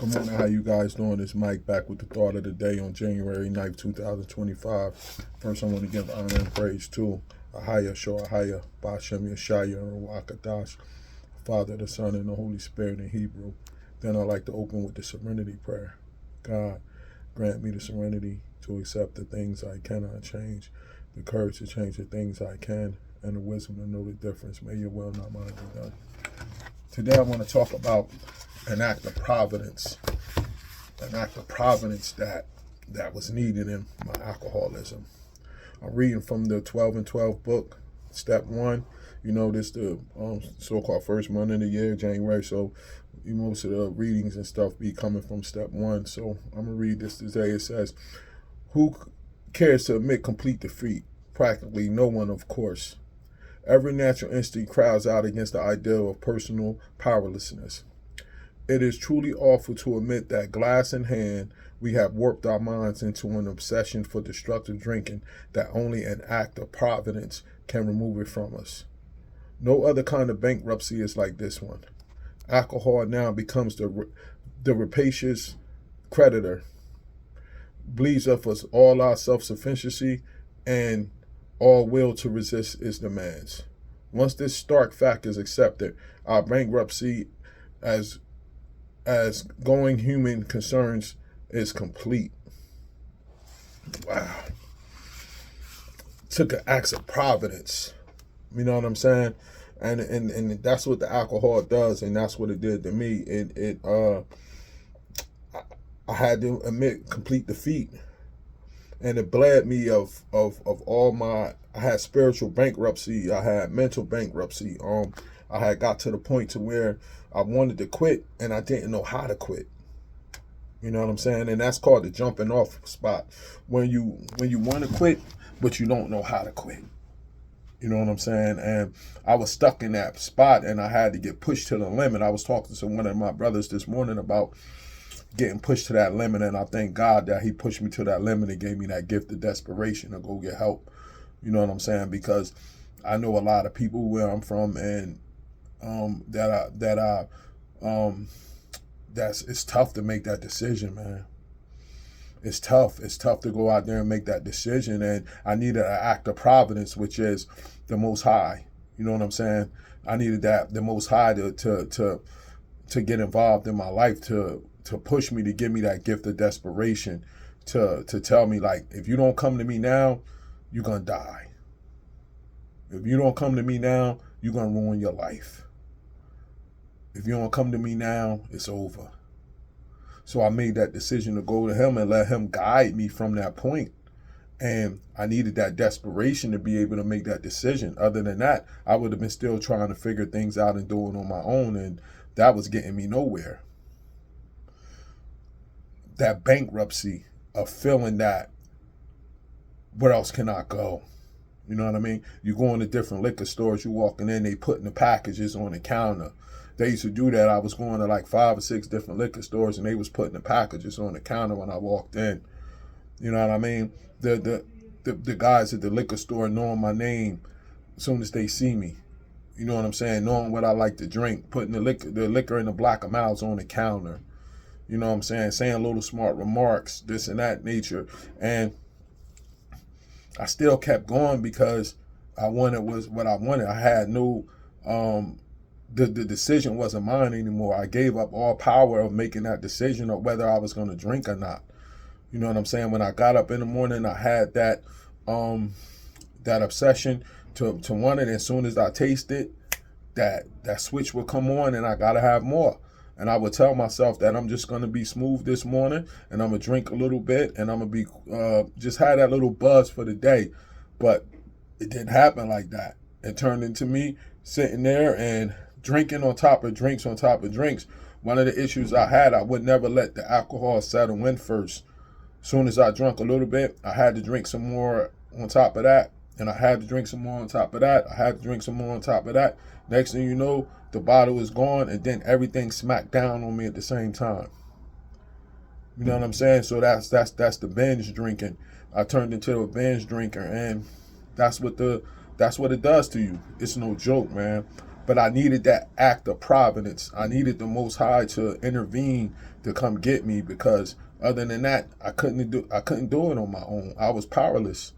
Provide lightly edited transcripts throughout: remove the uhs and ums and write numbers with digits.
Good morning, how you guys doing? It's Mike back with the thought of the day on January 9th, 2025. First, I want to give honor and praise to Ahaya Shoahaya, Bashem Yeshaya, and Ruach Father, the Son, and the Holy Spirit in Hebrew. Then I'd like to open with the serenity prayer. God, grant me the serenity to accept the things I cannot change, the courage to change the things I can, and the wisdom to know the difference. May your will, not mine, be done. Today I want to talk about an act of providence, that was needed in my alcoholism. I'm reading from the 12 and 12 book, step 1. You know, this the so-called first month of the year, January, so most of the readings and stuff be coming from step 1. So I'm going to read this today. It says, who cares to admit complete defeat? Practically no one, of course. Every natural instinct crowds out against the ideal of personal powerlessness. It is truly awful to admit that, glass in hand, we have warped our minds into an obsession for destructive drinking that only an act of providence can remove it from us. No other kind of bankruptcy is like this one. Alcohol now becomes the rapacious creditor, bleeds of us all our self-sufficiency and all will to resist its demands. Once this stark fact is accepted, our bankruptcy as going human concerns is complete. Wow. Took an act of providence. You know what I'm saying? And that's what the alcohol does, and that's what it did to me. I had to admit complete defeat. And it bled me of all my, I had spiritual bankruptcy, I had mental bankruptcy. I had got to the point to where I wanted to quit and I didn't know how to quit. You know what I'm saying? And that's called the jumping off spot. When you want to quit, but you don't know how to quit. You know what I'm saying? And I was stuck in that spot and I had to get pushed to the limit. I was talking to one of my brothers this morning about getting pushed to that limit, and I thank God that he pushed me to that limit and gave me that gift of desperation to go get help. You know what I'm saying? Because I know a lot of people where I'm from, and it's tough to make that decision, man. It's tough. It's tough to go out there and make that decision, and I needed an act of providence, which is the Most High. You know what I'm saying? I needed the Most High to get involved in my life, to push me, to give me that gift of desperation, to tell me, like, if you don't come to me now, you're going to die. If you don't come to me now, you're going to ruin your life. If you don't come to me now, it's over. So I made that decision to go to him and let him guide me from that point. And I needed that desperation to be able to make that decision. Other than that, I would have been still trying to figure things out and do it on my own. And that was getting me nowhere. That bankruptcy of feeling that, where else can I go? You know what I mean? You go into different liquor stores, you walking in, they putting the packages on the counter. They used to do that. I was going to like 5 or 6 different liquor stores and they was putting the packages on the counter when I walked in. You know what I mean? The guys at the liquor store knowing my name as soon as they see me. You know what I'm saying? Knowing what I like to drink, putting the liquor in the block of mouths on the counter. You know what I'm saying? Saying little smart remarks, this and that nature. And I still kept going because I wanted was what I wanted. I had no, the decision wasn't mine anymore. I gave up all power of making that decision of whether I was going to drink or not. You know what I'm saying? When I got up in the morning, I had that obsession to want it. As soon as I tasted, that switch would come on and I got to have more. And I would tell myself that I'm just going to be smooth this morning and I'm going to drink a little bit and I'm going to be just have that little buzz for the day. But it didn't happen like that. It turned into me sitting there and drinking on top of drinks on top of drinks. One of the issues I had, I would never let the alcohol settle in first. As soon as I drank a little bit, I had to drink some more on top of that. And I had to drink some more on top of that. I had to drink some more on top of that. Next thing you know, the bottle is gone and then everything smacked down on me at the same time. You know what I'm saying? So that's the binge drinking. I turned into a binge drinker, and that's what it does to you. It's no joke, man. But I needed that act of providence. I needed the Most High to intervene to come get me, because other than that, I couldn't do it on my own. I was powerless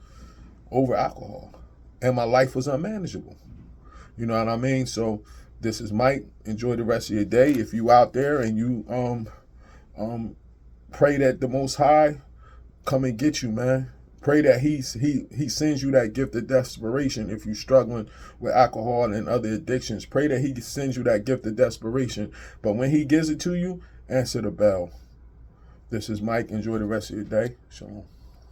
over alcohol, and my life was unmanageable. You know what I mean? So this is Mike. Enjoy the rest of your day. If you out there and you pray that the Most High come and get you, man. Pray that he sends you that gift of desperation. If you're struggling with alcohol and other addictions, pray that he sends you that gift of desperation. But when he gives it to you, answer the bell. This is Mike. Enjoy the rest of your day. Shalom.